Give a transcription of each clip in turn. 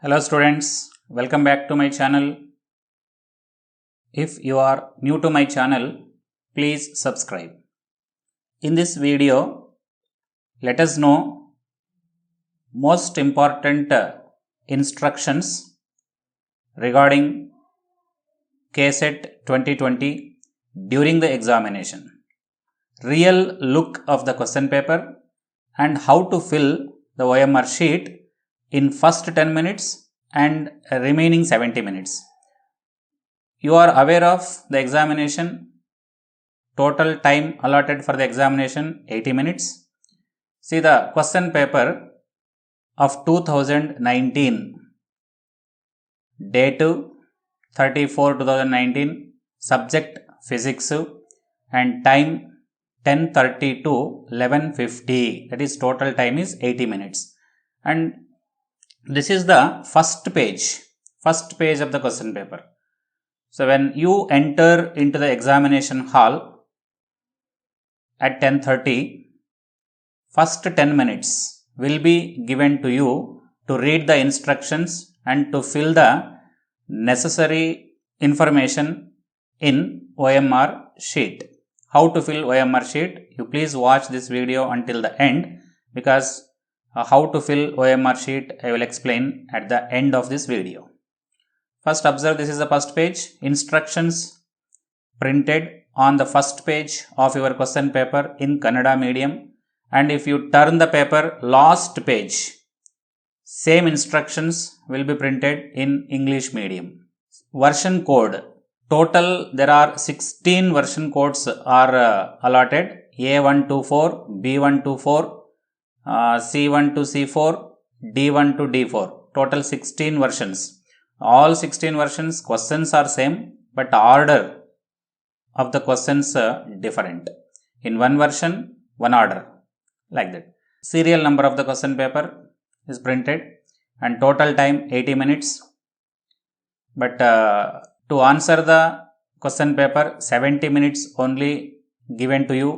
Hello students, welcome back to my channel. If you are new to my channel, please subscribe. In this video, let us know most important instructions regarding KCET 2020 during the examination. Real look of the question paper and how to fill the OMR sheet in first 10 minutes and remaining 70 minutes. You are aware of the examination, total time allotted for the examination 80 minutes. See the question paper of 2019, date 34/2019, subject physics and time 10:30 to 11:50, that is total time is 80 minutes. And this is the first page of the question paper. So when you enter into the examination hall at 10:30, first 10 minutes will be given to you to read the instructions and to fill the necessary information in OMR sheet. How to fill OMR sheet? You please watch this video until the end, because how to fill OMR sheet I will explain at the end of this video. First observe, this is the first page. Instructions printed on the first page of your question paper in Kannada medium, and if you turn the paper last page, same instructions will be printed in English medium. Version code. Total there are 16 version codes are allotted. A1 to 4, B1 to 4, C1 to C4, D1 to D4. Total 16 versions. All 16 versions questions are same, but order of the questions different. In one version, one order, like that. Serial number of the question paper is printed and total time 80 minutes. But to answer the question paper, 70 minutes only given to you.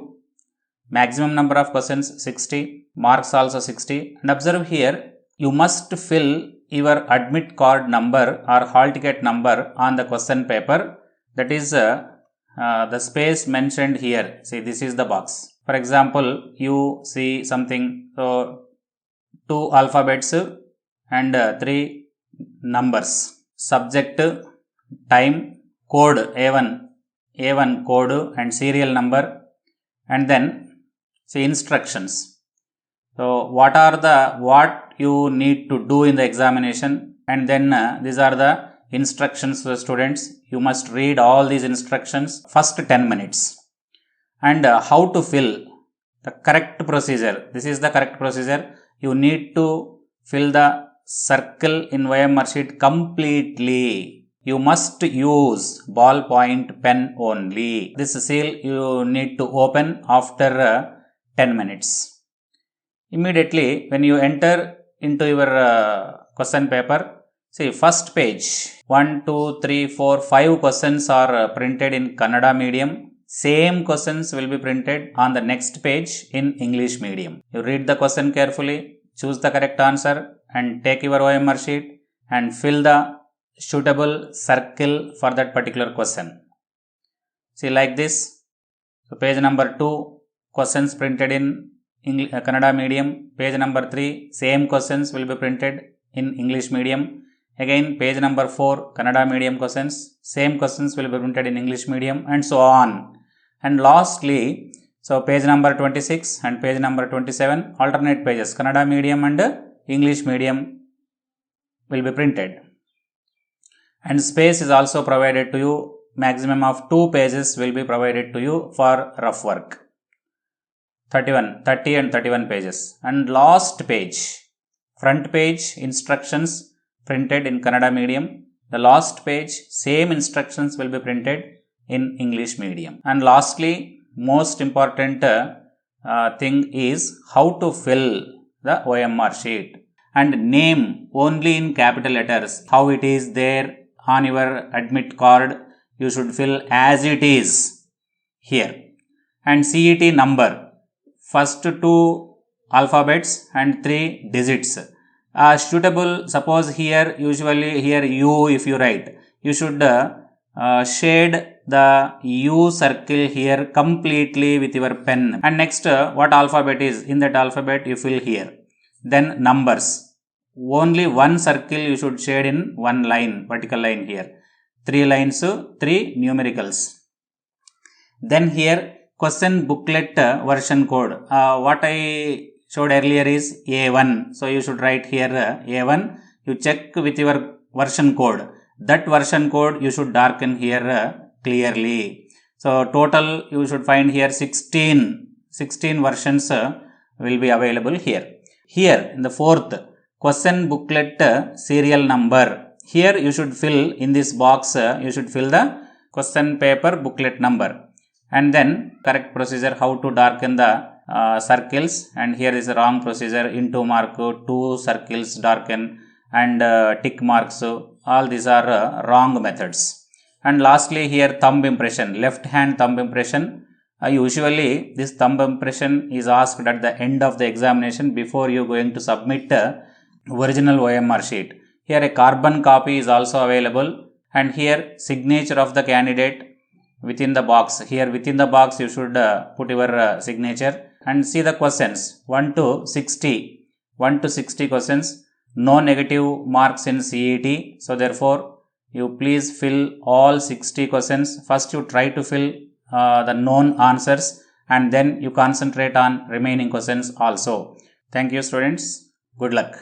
Maximum number of questions 60, marks also 60. And observe here, you must fill your admit card number or hall ticket number on the question paper. That is the space mentioned here. See, this is the box. For example, you see something, so 2 alphabets and 3 numbers. Subject, time, code A1 code and serial number, and then see instructions. So what you need to do in the examination, and then these are the instructions for the students. You must read all these instructions first 10 minutes. And how to fill the correct procedure. This is the correct procedure. You need to fill the circle in OMR sheet completely. You must use ballpoint pen only. This seal you need to open after 10 minutes. Immediately when you enter into your question paper, see first page, 1, 2, 3, 4, 5 questions are printed in Kannada medium. Same questions will be printed on the next page in English medium. You read the question carefully, choose the correct answer and take your OMR sheet and fill the suitable circle for that particular question. See, like this. So page number 2, questions printed in Kannada medium. Page number 3, same questions will be printed in English medium. Again, page number 4, Kannada medium questions, same questions will be printed in English medium, and so on. And lastly, so page number 26 and page number 27, alternate pages, Kannada medium and English medium will be printed. And space is also provided to you. Maximum of 2 pages will be provided to you for rough work. 30 and 31 pages. And last page, front page, instructions printed in Kannada medium. The last page, same instructions will be printed in English medium. And lastly, most important thing is how to fill the OMR sheet. And name only in capital letters. How it is there on your admit card, you should fill as it is here. And CET number, first 2 alphabets and 3 digits. Suitable, suppose here, usually here U if you write, you should shade the U circle here completely with your pen. And next, what alphabet is, in that alphabet you fill here. Then numbers, only one circle you should shade in one line, vertical line here. 3 lines, 3 numericals. Then here question booklet version code. What I showed earlier is A1. So you should write here A1. You check with your version code. That version code you should darken here clearly. So total you should find here 16 versions will be available here. Here in the fourth, question booklet serial number. Here you should fill in this box, you should fill the question paper booklet number. And then correct procedure how to darken the circles, and here is a wrong procedure, into mark, 2 circles darken, and tick marks. So all these are wrong methods. And lastly here thumb impression, left hand thumb impression. Usually this thumb impression is asked at the end of the examination before you going to submit original OMR sheet. Here a carbon copy is also available, and here signature of the candidate within the box. Here within the box you should put your signature, and see the questions 1 to 60 questions. No negative marks in CET, so therefore you please fill all 60 questions. First you try to fill the known answers, and then you concentrate on remaining questions also. Thank you students. Good luck.